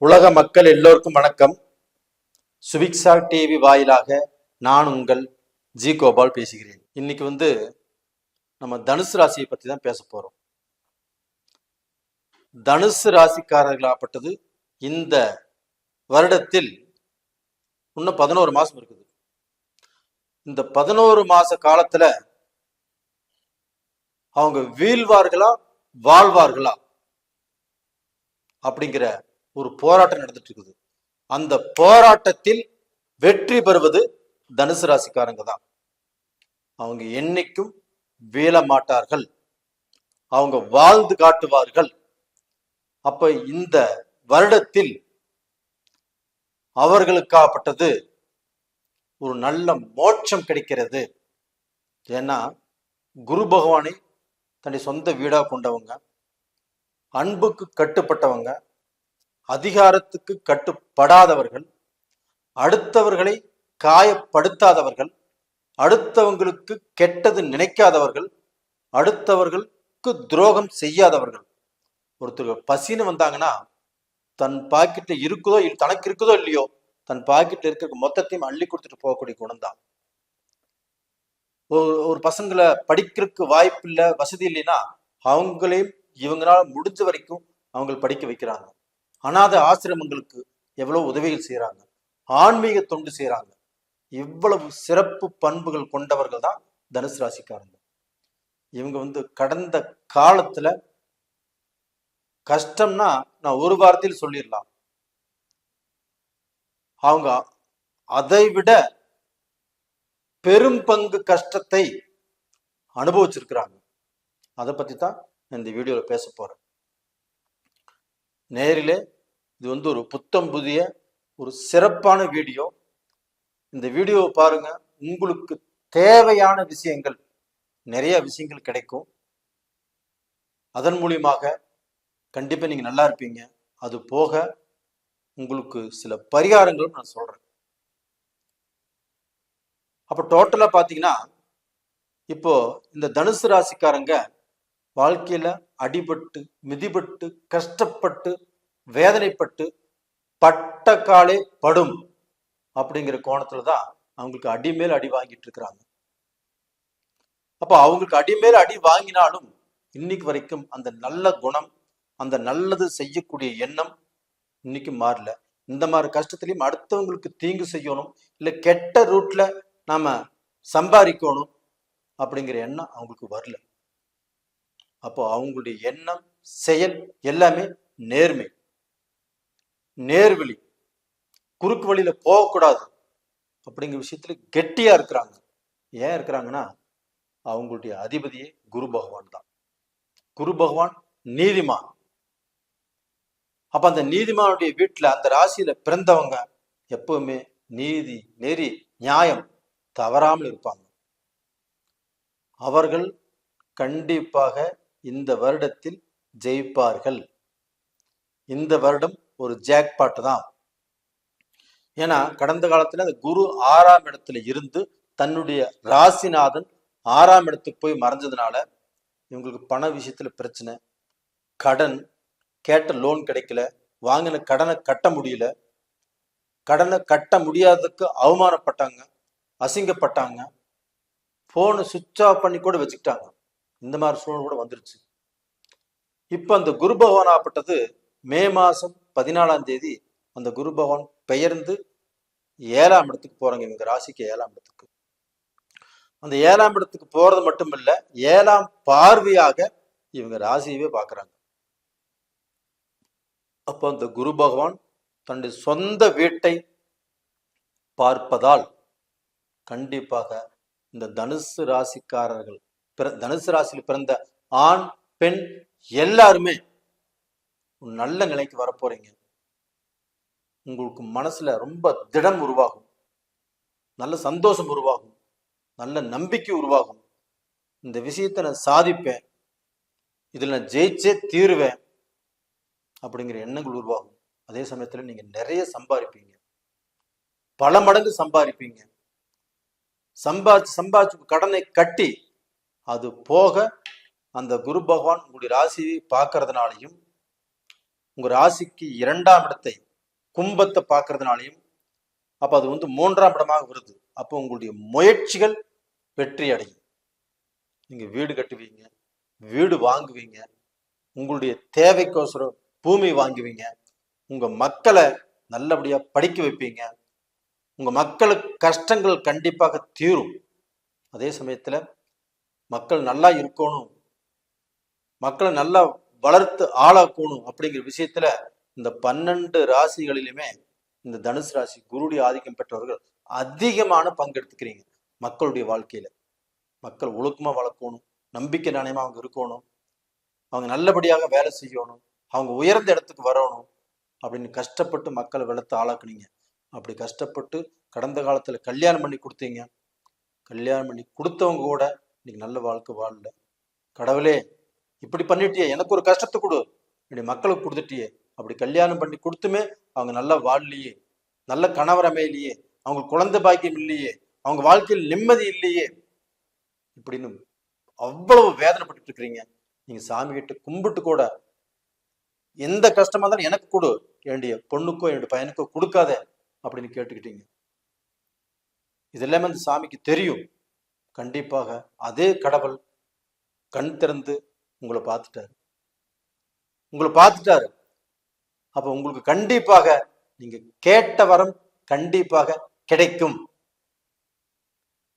உலக மக்கள் எல்லோருக்கும் வணக்கம். சுபிக்ஷா டிவி வாயிலாக நான் உங்கள் ஜி கோபால் பேசுகிறேன். இன்னைக்கு நம்ம தனுசு ராசியை பத்தி தான் பேச போறோம். தனுசு ராசிக்காரர்களாகப்பட்டது இந்த வருடத்தில் இன்னும் 11 மாசம் இருக்குது. இந்த 11 மாச காலத்துல அவங்க வீழ்வார்களா வாழ்வார்களா அப்படிங்கிற ஒரு போராட்டம் நடந்துட்டு இருக்குது. அந்த போராட்டத்தில் வெற்றி பெறுவது தனுசு ராசிக்காரங்க தான். அவங்க என்னைக்கும் வீழ மாட்டார்கள், அவங்க வாழ்ந்து காட்டுவார்கள். அப்ப இந்த வருடத்தில் அவர்களுக்காகப்பட்டது ஒரு நல்ல மோட்சம் கிடைக்கிறது. ஏன்னா குரு பகவானை தன்னை சொந்த வீடா கொண்டவங்க, அன்புக்கு கட்டுப்பட்டவங்க, அதிகாரத்துக்கு கட்டுப்படாதவர்கள், அடுத்தவர்களை காயப்படுத்தாதவர்கள், அடுத்தவங்களுக்கு கெட்டது நினைக்காதவர்கள், அடுத்தவர்களுக்கு துரோகம் செய்யாதவர்கள். ஒருத்தர் பசின்னு வந்தாங்கன்னா தன் பாக்கெட்ல இருக்குதோ தனக்கு இருக்குதோ இல்லையோ தன் பாக்கெட்ல இருக்கிற மொத்தத்தையும் அள்ளி கொடுத்துட்டு போகக்கூடிய குணம் தான். ஒரு பசங்களை படிக்கிறதுக்கு வாய்ப்பு இல்லை, வசதி இல்லைன்னா அவங்களையும் இவங்களால முடிஞ்ச வரைக்கும் அவங்க படிக்க வைக்கிறாங்க. அநாத ஆசிரமங்களுக்கு எவ்வளவு உதவிகள் செய்யறாங்க, ஆன்மீக தொண்டு செய்யறாங்க. இவ்வளவு சிறப்பு பண்புகள் கொண்டவர்கள் தான் தனுசு ராசிக்காரங்க. இவங்க கடந்த காலத்துல கஷ்டம்னா நான் ஒரு வாரத்தில் சொல்லிடலாம். அவங்க அதை விட பெரும் பங்கு கஷ்டத்தை அனுபவிச்சிருக்கிறாங்க. அதை பத்தி தான் இந்த வீடியோல பேச போறேன். நேரிலே இது ஒரு புத்தம் புதிய ஒரு சிறப்பான வீடியோ. இந்த வீடியோவை பாருங்க, உங்களுக்கு தேவையான விஷயங்கள் நிறைய விஷயங்கள் கிடைக்கும். அதன் மூலியமாக கண்டிப்பா நீங்க நல்லா இருப்பீங்க. அது போக உங்களுக்கு சில பரிகாரங்களும் நான் சொல்றேன். அப்ப டோட்டலா பாத்தீங்கன்னா இப்போ இந்த தனுசு ராசிக்காரங்க வாழ்க்கையில அடிபட்டு மிதிபட்டு கஷ்டப்பட்டு வேதனைப்பட்டு பட்ட காலே படும் அப்படிங்கிற கோணத்துலதான் அவங்களுக்கு அடிமேல் அடி வாங்கிட்டு இருக்கிறாங்க. அப்ப அவங்களுக்கு அடிமேல் அடி வாங்கினாலும் இன்னைக்கு வரைக்கும் அந்த நல்ல குணம், அந்த நல்லது செய்யக்கூடிய எண்ணம் இன்னைக்கு மாறல. இந்த மாதிரி கஷ்டத்திலையும் அடுத்தவங்களுக்கு தீங்கு செய்யணும், இல்ல கெட்ட ரூட்ல நாம சம்பாதிக்கணும் அப்படிங்கிற எண்ணம் அவங்களுக்கு வரல. அப்போ அவங்களுடைய எண்ணம் செயல் எல்லாமே நேர்மை, நேர்வழி, குறுக்கு வழியில போகக்கூடாது அப்படிங்கிற விஷயத்துல கெட்டியா இருக்கிறாங்க. ஏன் இருக்கிறாங்கன்னா அவங்களுடைய அதிபதியே குரு பகவான் தான். குரு பகவான் நீதிமான். அப்ப அந்த நீதிமானுடைய வீட்டுல அந்த ராசியில பிறந்தவங்க எப்பவுமே நீதி நெறி நியாயம் தவறாமல் இருப்பாங்க. அவர்கள் கண்டிப்பாக இந்த வருடத்தில் ஜெயிப்பார்கள். இந்த வருடம் ஒரு ஜாக்பாட் தான். ஏன்னா கடந்த காலத்துல அந்த குரு 6ஆம் இடத்துல இருந்து தன்னுடைய ராசிநாதன் 6ஆம் இடத்துக்கு போய் மறைஞ்சதுனால இவங்களுக்கு பண விஷயத்துல பிரச்சனை, கடன், கேட்ட லோன் கிடைக்கல, வாங்கின கடனை கட்ட முடியல, கடனை கட்ட முடியாததுக்கு அவமானப்பட்டாங்க, அசிங்கப்பட்டாங்க, போனை சுவிட்ச் ஆஃப் பண்ணி கூட வச்சுக்கிட்டாங்க. இந்த மாதிரி சூழ்நிலை கூட வந்துருச்சு. இப்ப அந்த குரு பகவான் ஆப்பட்டது மே மாசம் 14ஆம் தேதி அந்த குரு பகவான் பெயர்ந்து 7ஆம் இடத்துக்கு போறாங்க. இவங்க ராசிக்கு 7ஆம் இடத்துக்கு. அந்த 7ஆம் இடத்துக்கு போறது மட்டும் இல்ல, 7ஆம் பார்வையாக இவங்க ராசியவே பாக்குறாங்க. அப்போ அந்த குரு பகவான் தன்னுடைய சொந்த வீட்டை பார்ப்பதால் கண்டிப்பாக இந்த தனுசு ராசிக்காரர்கள், தனுசு ராசியில் பிறந்த ஆண் பெண் எல்லாருமே நல்ல நிலைக்கு வரப்போறீங்க. உங்களுக்கு மனசுல ரொம்ப திடம் உருவாகும், நல்ல சந்தோஷம் உருவாகும், நல்ல நம்பிக்கை உருவாகும். இந்த விஷயத்தை நான் சாதிப்பேன், இதுல நான் ஜெயிச்சே தீருவேன் அப்படிங்கிற எண்ணங்கள் உருவாகும். அதே சமயத்துல நீங்க நிறைய சம்பாதிப்பீங்க, பல மடங்கு சம்பாதிப்பீங்க. சம்பாதிச்சு கடனை கட்டி அது போக அந்த குரு பகவான் உங்களுடைய ராசியை பார்க்கறதுனாலையும் உங்க ராசிக்கு 2ஆம் இடத்தை கும்பத்தை பார்க்கறதுனாலையும் அப்ப அது வந்து 3ஆம் இடமாக வருது. அப்போ உங்களுடைய முயற்சிகள் வெற்றி அடையும். நீங்க வீடு கட்டுவீங்க, வீடு வாங்குவீங்க, உங்களுடைய தேவைக்கோசரம் பூமி வாங்குவீங்க, உங்க மக்களை நல்லபடியா படிக்க வைப்பீங்க, உங்க மக்களுக்கு கஷ்டங்கள் கண்டிப்பாக தீரும். அதே சமயத்துல மக்கள் நல்லா இருக்கணும், மக்களை நல்லா வளர்த்து ஆளாக்கணும் அப்படிங்கிற விஷயத்துல இந்த 12 ராசிகளிலுமே இந்த தனுசு ராசி குருடைய ஆதிக்கம் பெற்றவர்கள் அதிகமான பங்கெடுத்துக்கிறீங்க. மக்களுடைய வாழ்க்கையில மக்கள் ஒழுக்கமா வளர்க்கணும், நம்பிக்கை நாணயமா அவங்க இருக்கணும், அவங்க நல்லபடியாக வேலை செய்யணும், அவங்க உயர்ந்த இடத்துக்கு வரணும் அப்படின்னு கஷ்டப்பட்டு மக்களை வளர்த்து ஆளாக்குனீங்க. அப்படி கஷ்டப்பட்டு கடந்த காலத்துல கல்யாணம் பண்ணி கொடுத்தீங்க. கல்யாணம் பண்ணி கொடுத்தவங்க கூட இன்னைக்கு நல்ல வாழ்க்கை வாழல. கடவுளே இப்படி பண்ணிட்டியே, எனக்கு ஒரு கஷ்டத்தை கொடு, இப்படி மக்களுக்கு கொடுத்துட்டியே. அப்படி கல்யாணம் பண்ணி கொடுத்துமே அவங்க நல்லா வாழலையே, நல்ல கணவர் அமையலையே, அவங்க குழந்தை பாக்கியம் இல்லையே, அவங்க வாழ்க்கையில் நிம்மதி இல்லையே, இப்படின்னு அவ்வளவு வேதனைப்பட்டு இருக்கிறீங்க. நீங்க சாமி கிட்ட கும்பிட்டு கூட எந்த கஷ்டமா இருந்தாலும் எனக்கு கொடு, என்னுடைய பொண்ணுக்கோ என்னுடைய பையனுக்கோ கொடுக்காத அப்படின்னு கேட்டுக்கிட்டீங்க. இதெல்லாமே அந்த சாமிக்கு தெரியும். கண்டிப்பாக அதே கடவுள் கண் திறந்து உங்களை பார்த்துட்டாரு. அப்ப உங்களுக்கு கண்டிப்பாக நீங்க கேட்ட வரம் கண்டிப்பாக கிடைக்கும்.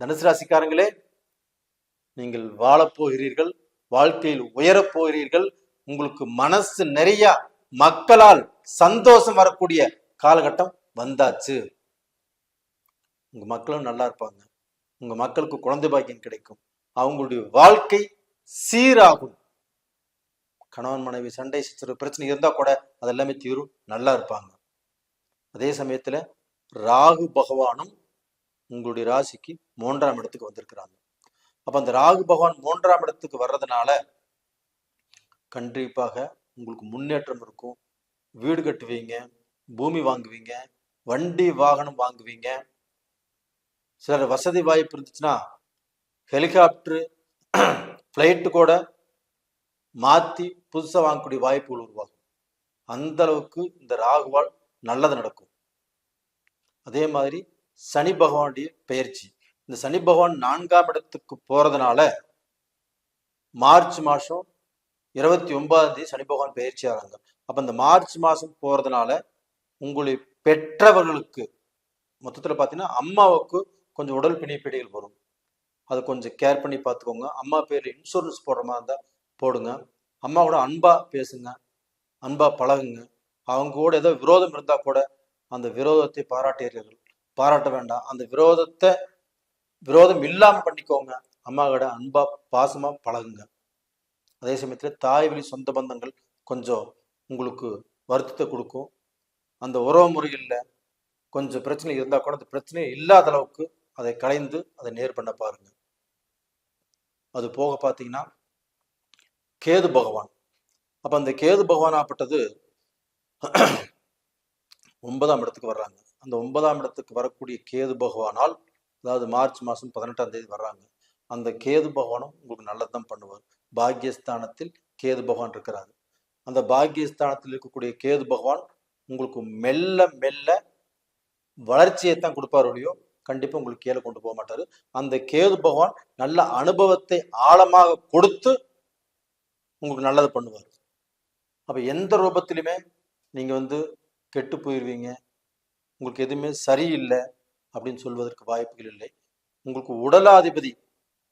தனுசு ராசிக்காரங்களே, நீங்கள் வாழப்போகிறீர்கள், வாழ்க்கையில் உயரப் போகிறீர்கள். உங்களுக்கு மனசு நிறைய மக்களால் சந்தோஷம் வரக்கூடிய காலகட்டம் வந்தாச்சு. உங்க மக்களும் நல்லா இருப்பாங்க, உங்க மக்களுக்கு குழந்தை பாக்கியம் கிடைக்கும், அவங்களுடைய வாழ்க்கை சீராகும். கணவன் மனைவி சண்டை சச்சரவு பிரச்சனை இருந்தா கூட அதெல்லாமே தீரும், நல்லா இருப்பாங்க. அதே சமயத்துல ராகு பகவானும் உங்களுடைய ராசிக்கு 3ஆம் இடத்துக்கு வந்திருக்கிறாங்க. அப்ப அந்த ராகு பகவான் 3ஆம் இடத்துக்கு வர்றதுனால கண்டிப்பாக உங்களுக்கு முன்னேற்றம் இருக்கும். வீடு கட்டுவீங்க, பூமி வாங்குவீங்க, வண்டி வாகனம் வாங்குவீங்க. சிலர் வசதி வாய்ப்பு இருந்துச்சுன்னா ஹெலிகாப்டரு பிளைட்டு கூட மாத்தி புதுசா வாங்கக்கூடிய வாய்ப்புகள் உருவாகும். அந்த அளவுக்கு இந்த ராகுவால் நல்லது நடக்கும். அதே மாதிரி சனி பகவானுடைய பெயர்ச்சி, இந்த சனி பகவான் 4ஆம் இடத்துக்கு போறதுனால மார்ச் மாசம் 29ஆம் தேதி சனி பகவான் பெயர்ச்சி ஆகிறாங்க. அப்ப இந்த மார்ச் மாசம் போறதுனால உங்களுடைய பெற்றவர்களுக்கு மொத்தத்துல பாத்தீங்கன்னா அம்மாவுக்கு கொஞ்சம் உடல் பிணிப்பீடுகள் வரும். அதை கொஞ்சம் கேர் பண்ணி பார்த்துக்கோங்க. அம்மா பேர்ல இன்சூரன்ஸ் போடுற மாதிரி இருந்தா போடுங்க. அம்மா கூட அன்பா பேசுங்க, அன்பா பழகுங்க. அவங்க கூட ஏதோ விரோதம் இருந்தா கூட அந்த விரோதத்தை பாராட்ட வேண்டாம். அந்த விரோதம் இல்லாம பண்ணிக்கோங்க. அம்மா கூட அன்பா பாசமா பழகுங்க. அதே சமயத்துல தாய் வழி சொந்த பந்தங்கள் கொஞ்சம் உங்களுக்கு வருத்தத்தை கொடுக்கும். அந்த உறவு முறைகள்ல கொஞ்சம் பிரச்சனை இருந்தா கூட அந்த பிரச்சனையே இல்லாத அளவுக்கு அதை களைந்து அதை நேர் பண்ண பாருங்க. அது போக பார்த்தீங்கன்னா கேது பகவான், அப்ப அந்த கேது பகவான் ஆப்பட்டது 9ஆம் இடத்துக்கு வர்றாங்க. அந்த 9ஆம் இடத்துக்கு வரக்கூடிய கேது பகவானால், அதாவது மார்ச் மாசம் 18ஆம் தேதி வர்றாங்க. அந்த கேது பகவானும் உங்களுக்கு நல்லதுதான் பண்ணுவார். பாக்கியஸ்தானத்தில் கேது பகவான் இருக்கிறாரு. அந்த பாக்கியஸ்தானத்தில் இருக்கக்கூடிய கேது பகவான் உங்களுக்கு மெல்ல மெல்ல வளர்ச்சியை தான் கொடுப்பார் ஒழியோ கண்டிப்பா உங்களுக்கு கீழே கொண்டு போக மாட்டாரு. அந்த கேது பகவான் நல்ல அனுபவத்தை ஆழமாக கொடுத்து உங்களுக்கு நல்லது பண்ணுவார். அப்ப எந்த ரூபத்திலுமே நீங்க வந்து கெட்டு போயிருவீங்க, உங்களுக்கு எதுவுமே சரியில்லை அப்படின்னு சொல்வதற்கு வாய்ப்புகள் இல்லை. உங்களுக்கு உடலாதிபதி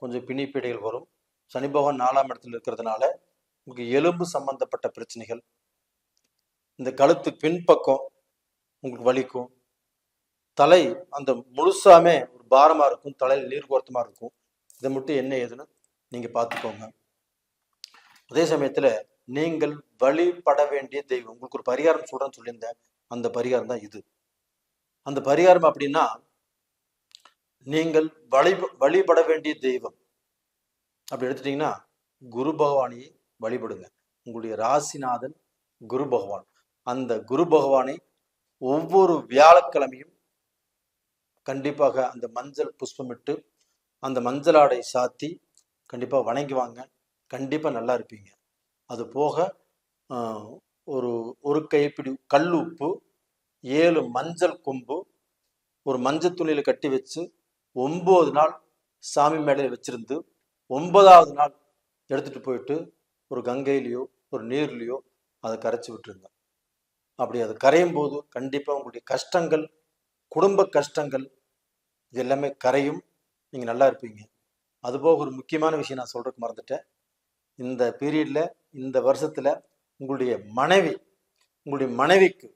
கொஞ்சம் பிணிப்பீடைகள் வரும். சனி பகவான் 4ஆம் இடத்துல இருக்கிறதுனால உங்களுக்கு எலும்பு சம்பந்தப்பட்ட பிரச்சனைகள், இந்த கழுத்து பின்பக்கம் உங்களுக்கு வலிக்கும், தலை அந்த முழுசாமே ஒரு பாரமா இருக்கும், தலையில் நீர் கோர்த்தமா இருக்கும். இதை மட்டும் என்ன ஏதுன்னு நீங்க பார்த்துக்கோங்க. அதே சமயத்துல நீங்கள் வழிபட வேண்டிய தெய்வம், உங்களுக்கு ஒரு பரிகாரம் சொல்றேன்னு சொல்லியிருந்தேன், அந்த பரிகாரம் தான் இது. அந்த பரிகாரம் அப்படின்னா, நீங்கள் வழிபட வேண்டிய தெய்வம் அப்படி எடுத்துட்டீங்கன்னா குரு பகவானையை வழிபடுங்க. உங்களுடைய ராசிநாதன் குரு பகவான். அந்த குரு பகவானை ஒவ்வொரு வியாழக்கிழமையும் கண்டிப்பாக அந்த மஞ்சள் புஷ்பமிட்டு அந்த மஞ்சள் ஆடை சாத்தி கண்டிப்பா வணங்குவாங்க. கண்டிப்பா நல்லா இருப்பீங்க. அது போக ஒரு கைப்பிடி கல் உப்பு, 7 மஞ்சள் கொம்பு ஒரு மஞ்சள் துணியில கட்டி வச்சு 9 நாள் சாமி மேடையில் வச்சிருந்து 9வது நாள் எடுத்துட்டு போயிட்டு ஒரு கங்கையிலையோ ஒரு நீர்லையோ அதை கரைச்சி விட்டுருங்க. அப்படி அது கரையும் போது கண்டிப்பாக உங்களுடைய கஷ்டங்கள், குடும்ப கஷ்டங்கள் இது எல்லாமே கரையும், நீங்கள் நல்லா இருப்பீங்க. அதுபோக ஒரு முக்கியமான விஷயம் நான் சொல்றதுக்கு மறந்துட்டேன். இந்த பீரியட்ல, இந்த வருஷத்துல உங்களுடைய மனைவிக்கு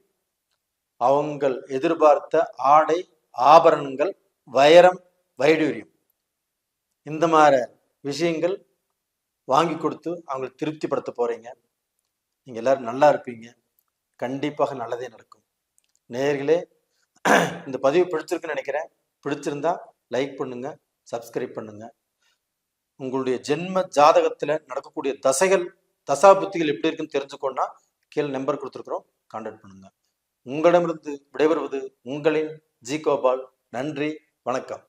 அவங்கள் எதிர்பார்த்த ஆடை, ஆபரணங்கள், வைரம், வைடூரியம் இந்த மாதிரி விஷயங்கள் வாங்கி கொடுத்து அவங்களை திருப்திப்படுத்த போறீங்க. நீங்க எல்லாரும் நல்லா இருப்பீங்க. கண்டிப்பாக நல்லதே நடக்கும். நேயர்களே, இந்த பதிவு பிடிச்சிருக்குன்னு நினைக்கிறேன். பிடிச்சிருந்தா லைக் பண்ணுங்க, சப்ஸ்கிரைப் பண்ணுங்க. உங்களுடைய ஜென்ம ஜாதகத்துல நடக்கக்கூடிய தசா புத்திகள் எப்படி இருக்குன்னு தெரிஞ்சுக்கோன்னா கீழே நம்பர் கொடுத்துருக்குறோம், கான்டாக்ட் பண்ணுங்க. உங்களிடமிருந்து விடைபெறுவது உங்களின் ஜி கோபால். நன்றி, வணக்கம்.